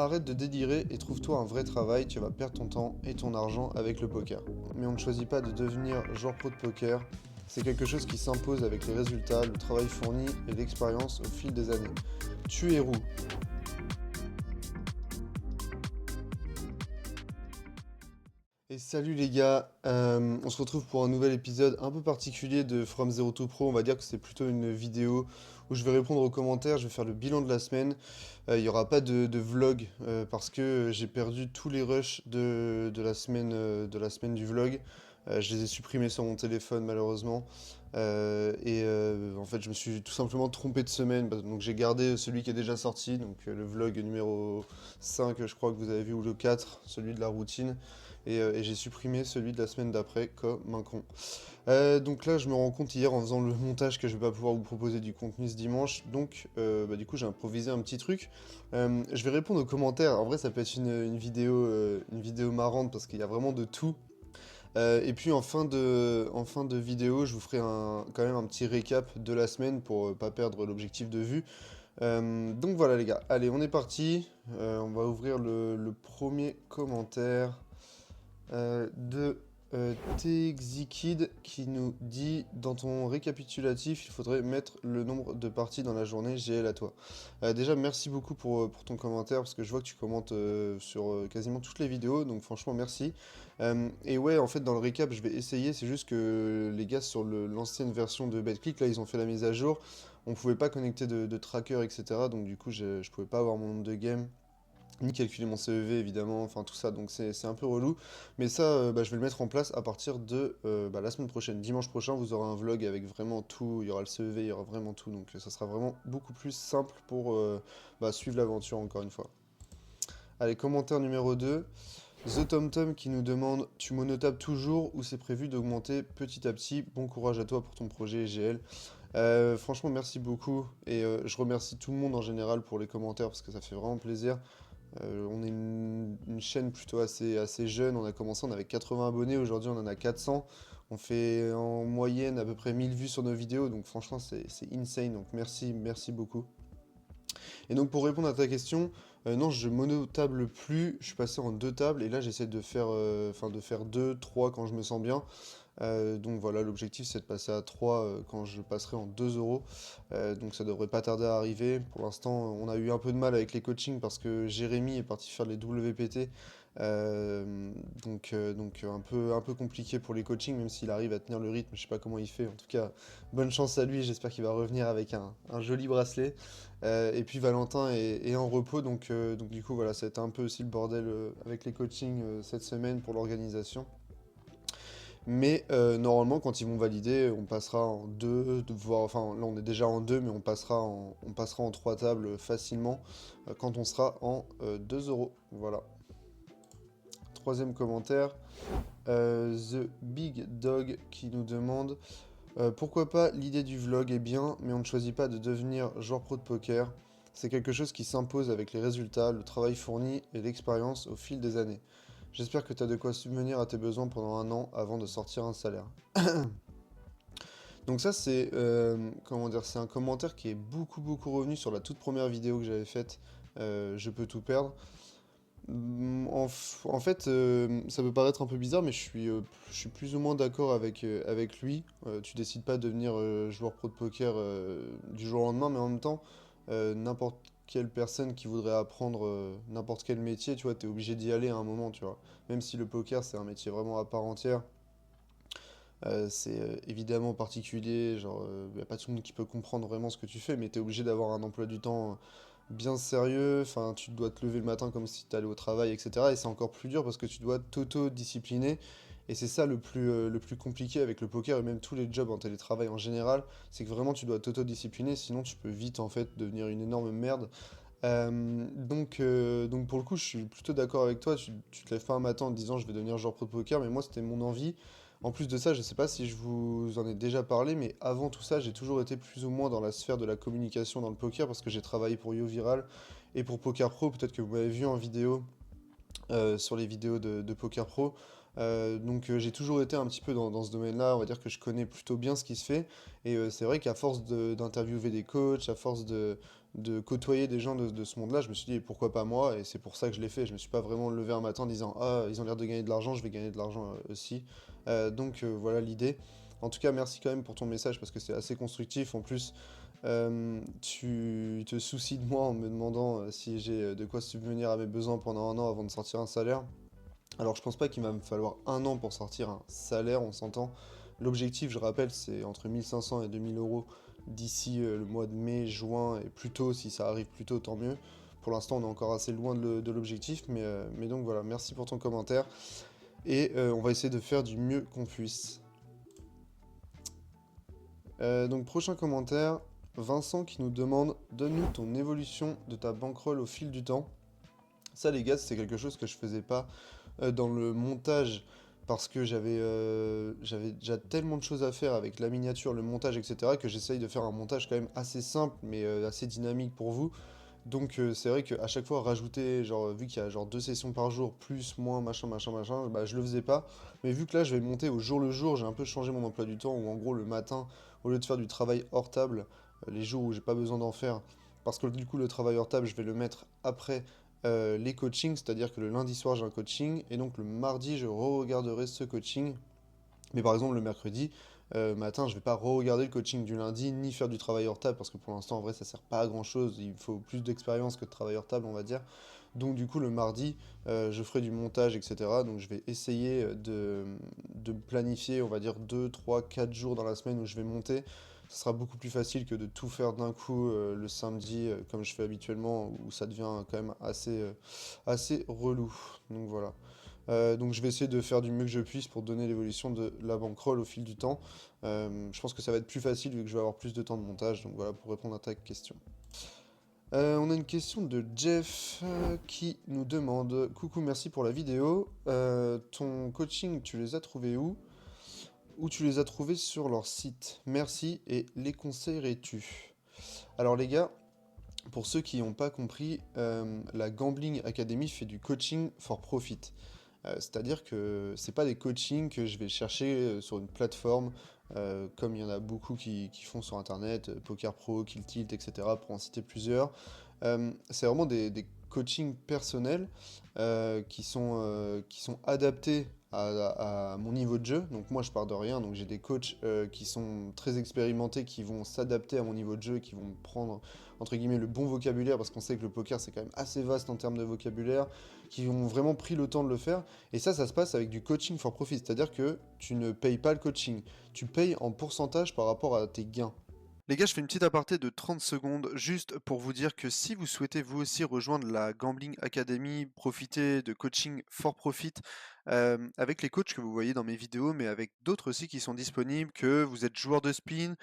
Arrête de délirer et trouve-toi un vrai travail, tu vas perdre ton temps et ton argent avec le poker. Mais on ne choisit pas de devenir joueur pro de poker, c'est quelque chose qui s'impose avec les résultats, le travail fourni et l'expérience au fil des années. Tu es roux. Et salut les gars, on se retrouve pour un nouvel épisode un peu particulier de From Zero to Pro. On va dire que c'est plutôt une vidéo où je vais répondre aux commentaires, je vais faire le bilan de la semaine. Il n'y aura pas de vlog parce que j'ai perdu tous les rushs de la semaine du vlog. Je les ai supprimés sur mon téléphone malheureusement. En fait, je me suis tout simplement trompé de semaine. Donc j'ai gardé celui qui est déjà sorti, donc le vlog numéro 5, je crois que vous avez vu, ou le 4, celui de la routine. Et j'ai supprimé celui de la semaine d'après comme un con. Donc là, je me rends compte hier en faisant le montage que je vais pas pouvoir vous proposer du contenu ce dimanche. Donc, du coup, j'ai improvisé un petit truc. Je vais répondre aux commentaires. En vrai, ça peut être une vidéo marrante parce qu'il y a vraiment de tout. Et puis en fin de vidéo, je vous ferai quand même un petit récap de la semaine pour pas perdre l'objectif de vue. Donc voilà les gars, allez on est parti. On va ouvrir le premier commentaire de TXIKid qui nous dit dans ton récapitulatif, il faudrait mettre le nombre de parties dans la journée GL à toi. Déjà, merci beaucoup pour ton commentaire parce que je vois que tu commentes sur quasiment toutes les vidéos, donc franchement, merci. Et ouais, en fait, dans le récap, je vais essayer. C'est juste que les gars, sur l'ancienne version de BetClick, là, ils ont fait la mise à jour. On pouvait pas connecter de tracker, etc. Donc, du coup, je pouvais pas avoir mon nombre de games ni calculer mon CEV évidemment, enfin tout ça, donc c'est un peu relou. Mais ça, je vais le mettre en place à partir de la semaine prochaine. Dimanche prochain, vous aurez un vlog avec vraiment tout, il y aura le CEV, il y aura vraiment tout, donc ça sera vraiment beaucoup plus simple pour suivre l'aventure encore une fois. Allez, commentaire numéro 2. The TomTom qui nous demande tu monotapes toujours ou c'est prévu d'augmenter petit à petit. Bon courage à toi pour ton projet EGL. Franchement, merci beaucoup et je remercie tout le monde en général pour les commentaires parce que ça fait vraiment plaisir. On est une chaîne plutôt assez jeune, on a commencé, on avait 80 abonnés, aujourd'hui on en a 400. On fait en moyenne à peu près 1000 vues sur nos vidéos, donc franchement c'est insane, donc merci beaucoup. Et donc pour répondre à ta question, non je monotable plus, je suis passé en deux tables et là j'essaie de faire deux, trois quand je me sens bien. Donc voilà, l'objectif c'est de passer à 3 quand je passerai en 2 euros. Donc ça devrait pas tarder à arriver. Pour l'instant, on a eu un peu de mal avec les coachings parce que Jérémy est parti faire les WPT. Donc un peu compliqué pour les coachings, même s'il arrive à tenir le rythme. Je sais pas comment il fait. En tout cas, bonne chance à lui. J'espère qu'il va revenir avec un joli bracelet. Et puis Valentin est en repos. Donc du coup, voilà, ça a été un peu aussi le bordel avec les coachings cette semaine pour l'organisation. Mais normalement, quand ils vont valider, on passera en deux, voire, enfin là on est déjà en deux, mais on passera en trois tables facilement quand on sera en 2 euros. Voilà. Troisième commentaire, The Big Dog qui nous demande pourquoi pas l'idée du vlog est bien, mais on ne choisit pas de devenir joueur pro de poker. C'est quelque chose qui s'impose avec les résultats, le travail fourni et l'expérience au fil des années. J'espère que tu as de quoi subvenir à tes besoins pendant un an avant de sortir un salaire. Donc ça c'est comment dire, c'est un commentaire qui est beaucoup revenu sur la toute première vidéo que j'avais faite, je peux tout perdre. En fait, ça peut paraître un peu bizarre, mais je suis plus ou moins d'accord avec lui. Tu décides pas de devenir joueur pro de poker du jour au lendemain, mais en même temps, n'importe quelle personne qui voudrait apprendre n'importe quel métier, tu vois, t'es obligé d'y aller à un moment, tu vois. Même si le poker, c'est un métier vraiment à part entière, c'est évidemment particulier, genre, y a pas tout le monde qui peut comprendre vraiment ce que tu fais, mais t'es obligé d'avoir un emploi du temps bien sérieux, enfin, tu dois te lever le matin comme si t'allais au travail, etc. Et c'est encore plus dur parce que tu dois t'auto-discipliner, et c'est ça le plus compliqué avec le poker, et même tous les jobs en télétravail en général, c'est que vraiment tu dois t'auto-discipliner, sinon tu peux vite en fait devenir une énorme merde. Donc pour le coup, je suis plutôt d'accord avec toi. Tu te lèves pas un matin en te disant je vais devenir joueur pro de poker, mais moi c'était mon envie. En plus de ça, je sais pas si je vous en ai déjà parlé, mais avant tout ça, j'ai toujours été plus ou moins dans la sphère de la communication dans le poker parce que j'ai travaillé pour YoViral et pour Poker Pro. Peut-être que vous m'avez vu en vidéo sur les vidéos de Poker Pro. Donc j'ai toujours été un petit peu dans ce domaine-là, on va dire que je connais plutôt bien ce qui se fait. Et c'est vrai qu'à force d'interviewer des coachs, à force de côtoyer des gens de ce monde-là, je me suis dit pourquoi pas moi, et c'est pour ça que je l'ai fait. Je me suis pas vraiment levé un matin en disant ah ils ont l'air de gagner de l'argent, je vais gagner de l'argent aussi. Voilà l'idée. En tout cas, merci quand même pour ton message parce que c'est assez constructif. En plus, tu te soucies de moi en me demandant si j'ai de quoi subvenir à mes besoins pendant un an avant de sortir un salaire. Alors je pense pas qu'il va me falloir un an pour sortir un salaire, on s'entend. L'objectif, je rappelle, c'est entre 1500 et 2000 euros d'ici le mois de mai, juin, et plus tôt, si ça arrive plus tôt, tant mieux. Pour l'instant, on est encore assez loin de l'objectif, mais donc voilà, merci pour ton commentaire. Et on va essayer de faire du mieux qu'on puisse. Donc prochain commentaire, Vincent qui nous demande donne-nous ton évolution de ta bankroll au fil du temps. Ça les gars, c'est quelque chose que je faisais pas dans le montage parce que j'avais déjà tellement de choses à faire avec la miniature, le montage, etc. que j'essaye de faire un montage quand même assez simple mais assez dynamique pour vous. Donc c'est vrai qu'à chaque fois rajouter, genre vu qu'il y a genre 2 sessions par jour, plus, moins, machin, bah je le faisais pas. Mais vu que là je vais monter au jour le jour, j'ai un peu changé mon emploi du temps où en gros le matin, au lieu de faire du travail hors table, les jours où j'ai pas besoin d'en faire, parce que du coup le travail hors table je vais le mettre après les coachings, c'est-à-dire que le lundi soir j'ai un coaching et donc le mardi je re-regarderai ce coaching. Mais par exemple, le mercredi matin, je vais pas re-regarder le coaching du lundi, ni faire du travail hors table, parce que pour l'instant, en vrai, ça sert pas à grand-chose. Il faut plus d'expérience que de travail hors table, on va dire. Donc du coup, le mardi, je ferai du montage, etc. Donc je vais essayer de planifier, on va dire, 2 3 4 jours dans la semaine où je vais monter. Ce sera beaucoup plus facile que de tout faire d'un coup le samedi, comme je fais habituellement, où ça devient quand même assez relou. Donc voilà. Donc je vais essayer de faire du mieux que je puisse pour donner l'évolution de la bankroll au fil du temps. Je pense que ça va être plus facile vu que je vais avoir plus de temps de montage. Donc voilà pour répondre à ta question. On a une question de Jeff qui nous demande coucou, merci pour la vidéo. Ton coaching, tu les as trouvés où? Ou tu les as trouvés sur leur site? Merci et les conseillerais-tu? Alors les gars, pour ceux qui n'ont pas compris, la Gambling Academy fait du coaching for profit. C'est-à-dire que c'est pas des coachings que je vais chercher sur une plateforme, comme il y en a beaucoup qui font sur internet, Poker Pro, Kill Tilt, etc., pour en citer plusieurs. C'est vraiment des coachings personnels qui sont adaptés à mon niveau de jeu. Donc moi je pars de rien, donc j'ai des coachs qui sont très expérimentés, qui vont s'adapter à mon niveau de jeu, qui vont prendre entre guillemets le bon vocabulaire, parce qu'on sait que le poker c'est quand même assez vaste en termes de vocabulaire, qui ont vraiment pris le temps de le faire. Et ça se passe avec du coaching for profit, c'est-à-dire que tu ne payes pas le coaching, tu payes en pourcentage par rapport à tes gains. Les gars, je fais une petite aparté de 30 secondes juste pour vous dire que si vous souhaitez vous aussi rejoindre la Gambling Academy, profiter de coaching for profit avec les coachs que vous voyez dans mes vidéos, mais avec d'autres aussi qui sont disponibles, que vous êtes joueur de spin,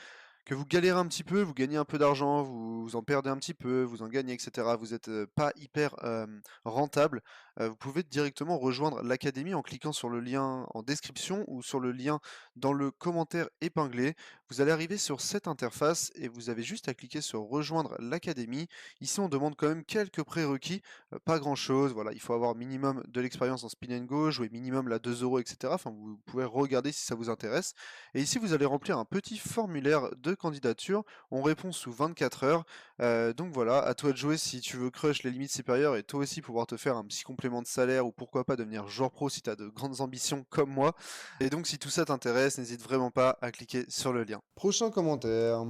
que vous galérez un petit peu, vous gagnez un peu d'argent, vous en perdez un petit peu, vous en gagnez, etc. Vous n'êtes pas hyper rentable, vous pouvez directement rejoindre l'académie en cliquant sur le lien en description ou sur le lien dans le commentaire épinglé. Vous allez arriver sur cette interface et vous avez juste à cliquer sur rejoindre l'académie. Ici, on demande quand même quelques prérequis, pas grand-chose. Voilà, il faut avoir minimum de l'expérience en spin and go, jouer minimum la 2 euros, etc. Enfin, vous pouvez regarder si ça vous intéresse. Et ici, vous allez remplir un petit formulaire de candidature. On répond sous 24 heures. Donc voilà, à toi de jouer si tu veux crush les limites supérieures et toi aussi pouvoir te faire un petit complément de salaire ou pourquoi pas devenir joueur pro si tu as de grandes ambitions comme moi. Et donc si tout ça t'intéresse, n'hésite vraiment pas à cliquer sur le lien. Prochain commentaire.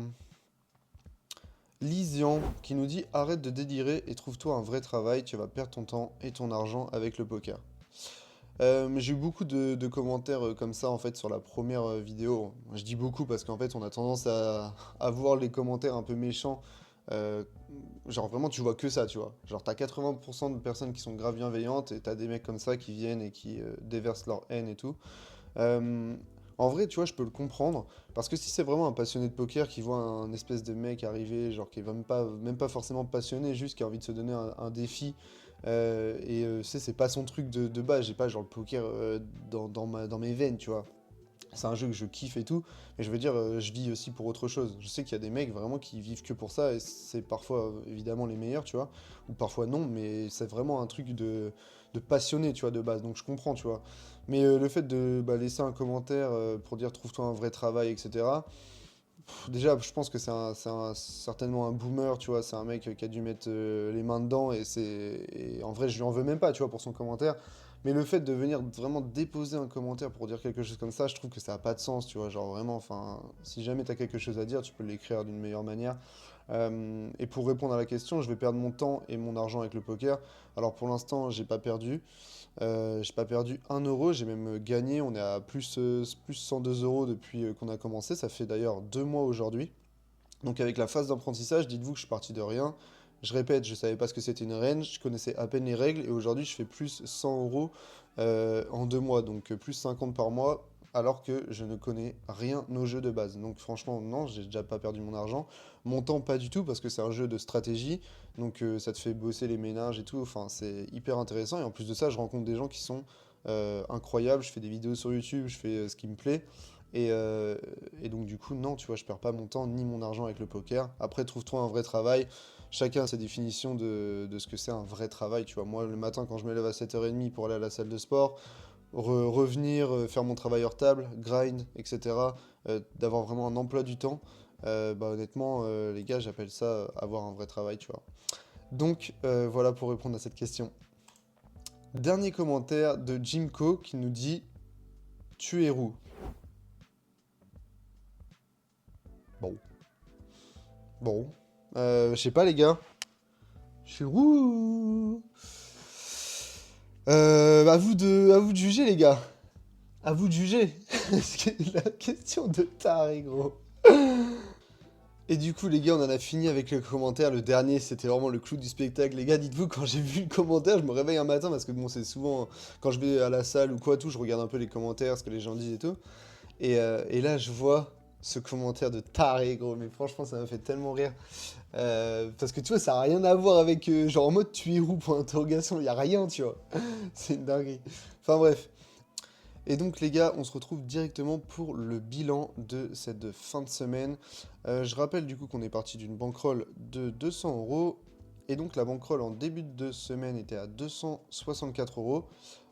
Lysian qui nous dit arrête de délirer et trouve-toi un vrai travail, tu vas perdre ton temps et ton argent avec le poker. J'ai eu beaucoup de commentaires comme ça en fait sur la première vidéo. Je dis beaucoup parce qu'en fait on a tendance à voir les commentaires un peu méchants. Euh, genre vraiment tu vois que ça, tu vois. Genre t'as 80% de personnes qui sont grave bienveillantes et t'as des mecs comme ça qui viennent et qui déversent leur haine et tout. Euh, En vrai, tu vois, je peux le comprendre, parce que si c'est vraiment un passionné de poker qui voit un espèce de mec arriver, genre qui est même pas forcément passionné, juste qui a envie de se donner un défi, c'est pas son truc de base, j'ai pas genre le poker dans mes veines, tu vois. c'est un jeu que je kiffe et tout, mais je veux dire, je vis aussi pour autre chose. Je sais qu'il y a des mecs vraiment qui vivent que pour ça, et c'est parfois évidemment les meilleurs, tu vois, ou parfois non, mais c'est vraiment un truc de passionné, tu vois, de base, donc je comprends, tu vois. Mais le fait de laisser un commentaire pour dire trouve-toi un vrai travail, etc. Déjà, je pense que certainement un boomer, tu vois, c'est un mec qui a dû mettre les mains dedans et en vrai, je lui en veux même pas, tu vois, pour son commentaire. Mais le fait de venir vraiment déposer un commentaire pour dire quelque chose comme ça, je trouve que ça a pas de sens, tu vois, genre vraiment, enfin, si jamais t'as quelque chose à dire, tu peux l'écrire d'une meilleure manière. Et pour répondre à la question, je vais perdre mon temps et mon argent avec le poker. Alors pour l'instant, j'ai pas perdu 1 euro, j'ai même gagné. On est à plus 102 euros depuis qu'on a commencé. Ça fait d'ailleurs 2 mois aujourd'hui. Donc avec la phase d'apprentissage, dites-vous que je suis parti de rien. Je répète, je savais pas ce que c'était une range, je connaissais à peine les règles et aujourd'hui je fais plus 100 euros en 2 mois, donc plus 50 par mois, alors que je ne connais rien au jeu de base. Donc franchement, non, j'ai déjà pas perdu mon argent. Mon temps, pas du tout, parce que c'est un jeu de stratégie, donc ça te fait bosser les ménages et tout, enfin c'est hyper intéressant. Et en plus de ça, je rencontre des gens qui sont incroyables, je fais des vidéos sur YouTube, je fais ce qui me plaît. Et, euh, et donc du coup, non, tu vois, je perds pas mon temps ni mon argent avec le poker. Après, trouve-toi un vrai travail. Chacun a sa définition de ce que c'est un vrai travail, tu vois. Moi, le matin, quand je me lève à 7h30 pour aller à la salle de sport, revenir, faire mon travail hors table, grind, etc., d'avoir vraiment un emploi du temps, honnêtement, les gars, j'appelle ça avoir un vrai travail, tu vois. Donc, voilà pour répondre à cette question. Dernier commentaire de Jimco qui nous dit tu es roux. Bon. Bon. Je sais pas, les gars. Je suis roux. À vous de juger, les gars. À vous de juger. C'est la question de taré, gros. Et du coup, les gars, on en a fini avec le commentaire. Le dernier, c'était vraiment le clou du spectacle. Les gars, dites-vous, quand j'ai vu le commentaire, je me réveille un matin parce que bon, c'est souvent quand je vais à la salle ou quoi, tout, je regarde un peu les commentaires, ce que les gens disent et tout. Et là, je vois ce commentaire de taré, gros. Mais franchement, ça m'a fait tellement rire. Parce que tu vois, ça a rien à voir avec genre en mode tu es roux pour interrogation, il y a rien, tu vois. C'est une dinguerie. Enfin bref. Et donc les gars, on se retrouve directement pour le bilan de cette fin de semaine. Je rappelle du coup qu'on est parti d'une bankroll de 200 euros. Et donc la bankroll en début de semaine était à 264 euros.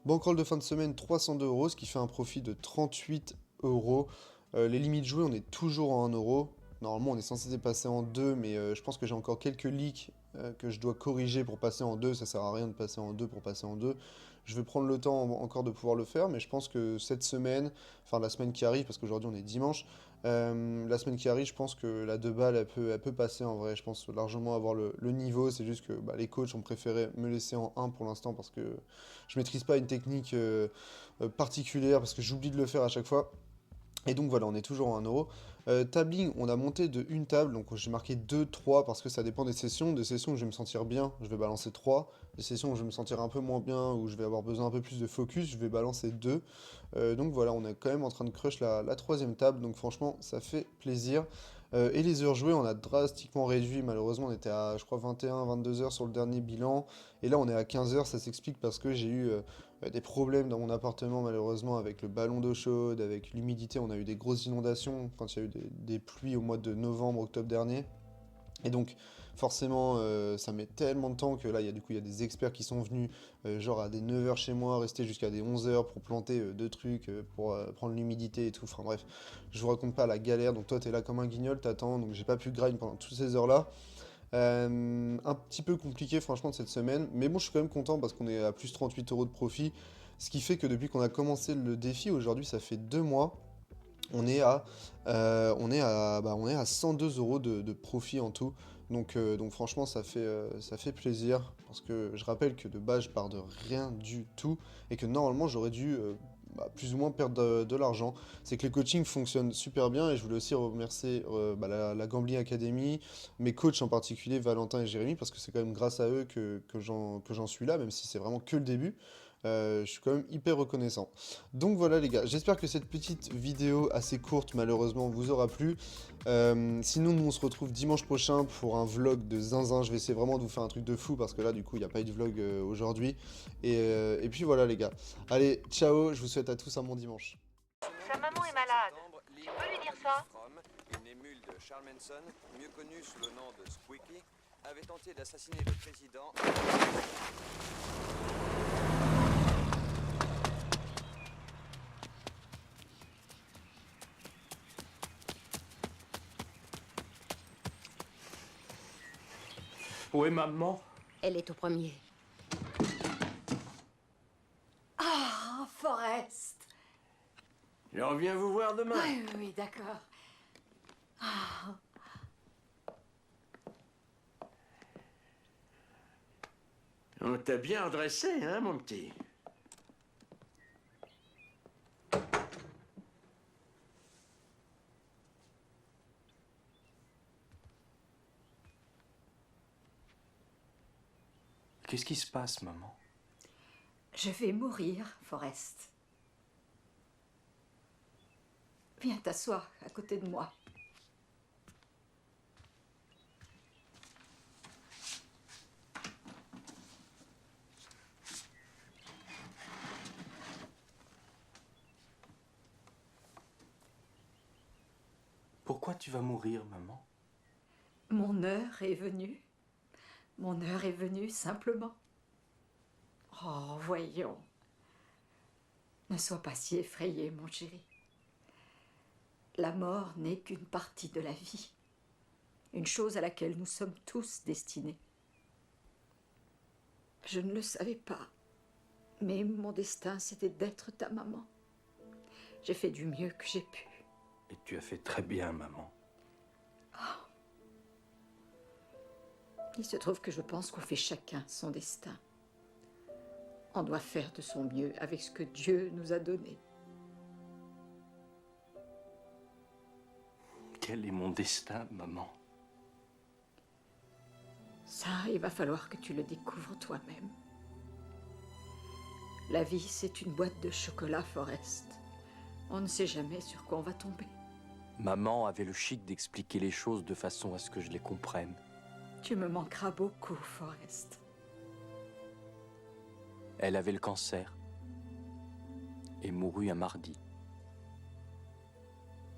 Bankroll de fin de semaine 302 euros, ce qui fait un profit de 38 euros. Les limites jouées, on est toujours en 1 euro. Normalement, on est censé passer en 2, mais je pense que j'ai encore quelques leaks que je dois corriger pour passer en 2. Ça sert à rien de passer en 2 pour passer en 2. Je vais prendre le temps encore de pouvoir le faire, mais je pense que cette semaine, enfin la semaine qui arrive, parce qu'aujourd'hui on est dimanche, la semaine qui arrive, je pense que la 2 balles, elle peut passer en vrai. Je pense largement avoir le niveau. C'est juste que les coachs ont préféré me laisser en 1 pour l'instant parce que je maîtrise pas une technique particulière, parce que j'oublie de le faire à chaque fois. Et donc voilà, on est toujours en 1 euro. Tabling, on a monté de une table, donc j'ai marqué 2, 3 parce que ça dépend des sessions. Des sessions où je vais me sentir bien, je vais balancer 3. Des sessions où je vais me sentir un peu moins bien, où je vais avoir besoin un peu plus de focus, je vais balancer 2. Donc voilà, on est quand même en train de crush la troisième table, donc franchement, ça fait plaisir. Et les heures jouées, on a drastiquement réduit. Malheureusement, on était à, je crois, 21, 22 heures sur le dernier bilan. Et là, on est à 15 heures. Ça s'explique parce que j'ai eu des problèmes dans mon appartement, malheureusement, avec le ballon d'eau chaude, avec l'humidité. On a eu des grosses inondations quand il y a eu des pluies au mois de novembre, octobre dernier. Et donc, forcément, ça met tellement de temps que là, du coup, il y a des experts qui sont venus, genre à des 9 heures chez moi, rester jusqu'à des 11 heures pour planter deux trucs, pour prendre l'humidité et tout. Enfin bref, je vous raconte pas la galère. Donc toi, t'es là comme un guignol, t'attends. Donc j'ai pas pu grind pendant toutes ces heures-là. Un petit peu compliqué, franchement, de cette semaine. Mais bon, je suis quand même content parce qu'on est à plus 38 euros de profit. Ce qui fait que depuis qu'on a commencé le défi, aujourd'hui, ça fait 2 mois. On est à 102 euros de profit en tout. Donc franchement, ça fait plaisir. Parce que je rappelle que de base, je pars de rien du tout. Et que normalement, j'aurais dû plus ou moins perdre de l'argent. C'est que les coachings fonctionnent super bien. Et je voulais aussi remercier la Gambling Academy, mes coachs en particulier, Valentin et Jérémy, parce que c'est quand même grâce à eux que j'en suis là, même si c'est vraiment que le début. Je suis quand même hyper reconnaissant. Donc voilà les gars, j'espère que cette petite vidéo assez courte malheureusement vous aura plu. Sinon nous on se retrouve dimanche prochain pour un vlog de zinzin. Je vais essayer vraiment de vous faire un truc de fou parce que là du coup il n'y a pas eu de vlog aujourd'hui. Et puis voilà les gars. Allez, ciao, je vous souhaite à tous un bon dimanche. maman est malade. Tu peux lui dire ça? Une émule de Charles Manson, mieux connu sous le nom de Squeaky, avait tenté d'assassiner le président. Où est maman? Elle est au premier. Ah, Forrest. Je reviens vous voir demain. Oui, oui, oui, d'accord. Ah, On t'a bien redressé, hein, mon petit? Qu'est-ce qui se passe, maman? je vais mourir, Forrest. Viens t'asseoir à côté de moi. Pourquoi tu vas mourir, maman? Mon heure est venue. Mon heure est venue, simplement. Oh, voyons. Ne sois pas si effrayé, mon chéri. La mort n'est qu'une partie de la vie. Une chose à laquelle nous sommes tous destinés. Je ne le savais pas, mais mon destin, c'était d'être ta maman. J'ai fait du mieux que j'ai pu. Et tu as fait très bien, maman. Il se trouve que je pense qu'on fait chacun son destin. On doit faire de son mieux avec ce que Dieu nous a donné. Quel est mon destin, maman? Ça, il va falloir que tu le découvres toi-même. La vie, c'est une boîte de chocolat, Forrest. On ne sait jamais sur quoi on va tomber. Maman avait le chic d'expliquer les choses de façon à ce que je les comprenne. Tu me manqueras beaucoup, Forrest. Elle avait le cancer et mourut un mardi.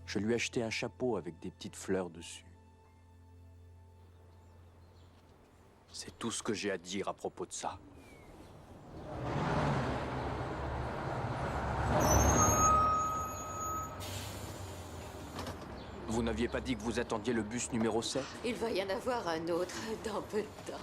Je lui ai acheté un chapeau avec des petites fleurs dessus. C'est tout ce que j'ai à dire à propos de ça. Vous n'aviez pas dit que vous attendiez le bus numéro 7? Il va y en avoir un autre dans peu de temps.